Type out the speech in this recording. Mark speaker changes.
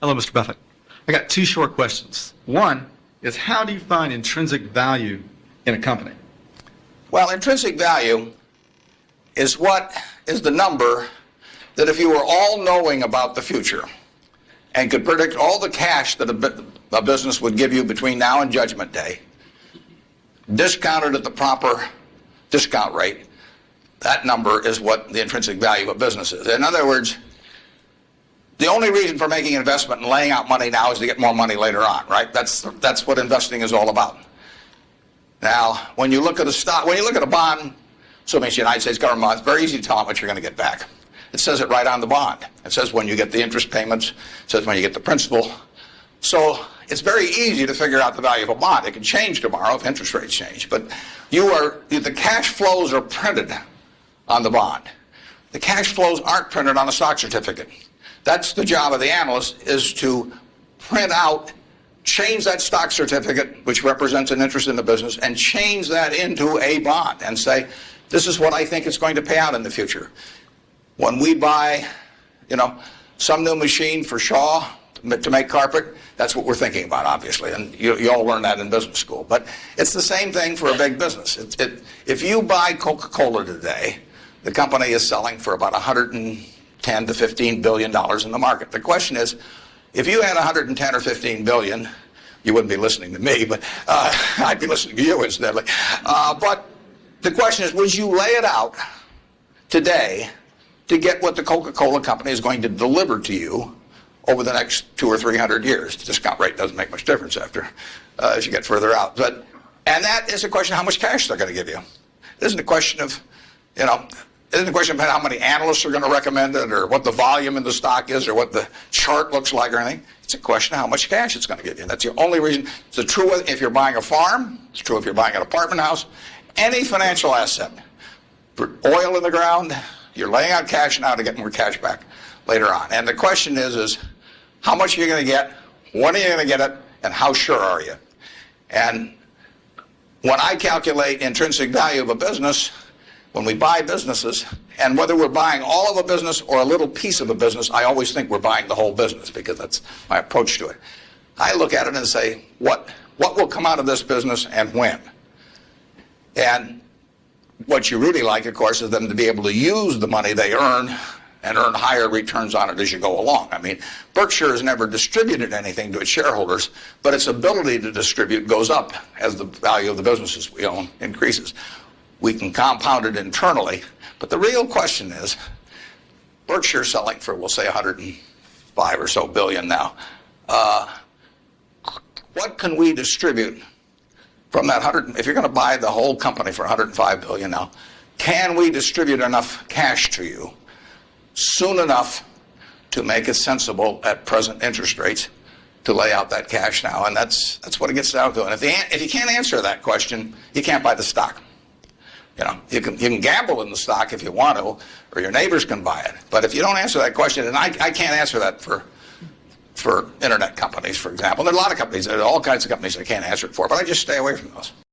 Speaker 1: Hello, Mr. Buffett. I got two short questions. One is, how do you find intrinsic value in a company?
Speaker 2: Well, intrinsic value is the number that if you were all-knowing about the future and could predict all the cash that a business would give you between now and Judgment Day, discounted at the proper discount rate, that number is what the intrinsic value of a business is. In other words, the only reason for making an investment and laying out money now is to get more money later on, right? That's what investing is all about. Now, when you look at a stock, when you look at a bond, assuming it's the United States government, it's very easy to tell how much you're going to get back. It says it right on the bond. It says when you get the interest payments, it says when you get the principal. So it's very easy to figure out the value of a bond. It can change tomorrow if interest rates change. But the cash flows are printed on the bond. The cash flows aren't printed on a stock certificate. That's the job of the analyst, is to print out, change that stock certificate, which represents an interest in the business, and change that into a bond and say, this is what I think it's going to pay out in the future. When we buy, some new machine for Shaw to make carpet, that's what we're thinking about, obviously, and you all learn that in business school. But it's the same thing for a big business. If you buy Coca-Cola today, the company is selling for about $110 to $15 billion in the market. The question is, if you had 110 or 15 billion, you wouldn't be listening to me, but I'd be listening to you incidentally. But the question is, would you lay it out today to get what the Coca-Cola company is going to deliver to you over the next 200 or 300 years? The discount rate doesn't make much difference as you get further out. And that is a question of how much cash they're going to give you. It isn't a question of, it isn't a question about how many analysts are going to recommend it or what the volume in the stock is or what the chart looks like or anything. It's a question of how much cash it's going to give you. That's the only reason. It's true if you're buying a farm. It's true if you're buying an apartment house. Any financial asset. Oil in the ground, you're laying out cash now to get more cash back later on. And the question is how much are you going to get, when are you going to get it, and how sure are you? And when I calculate intrinsic value of a business, when we buy businesses, and whether we're buying all of a business or a little piece of a business, I always think we're buying the whole business because that's my approach to it. I look at it and say, what will come out of this business and when? And what you really like, of course, is them to be able to use the money they earn and earn higher returns on it as you go along. I mean, Berkshire has never distributed anything to its shareholders, but its ability to distribute goes up as the value of the businesses we own increases. We can compound it internally, but the real question is, Berkshire's selling for, we'll say, 105 or so billion now. What can we distribute from that 100? If you're going to buy the whole company for 105 billion now, can we distribute enough cash to you soon enough to make it sensible at present interest rates to lay out that cash now? And that's what it gets down to. And if you can't answer that question, you can't buy the stock. You can gamble in the stock if you want to, or your neighbors can buy it. But if you don't answer that question, and I can't answer that for internet companies, for example. There are a lot of companies, there are all kinds of companies I can't answer it for, but I just stay away from those.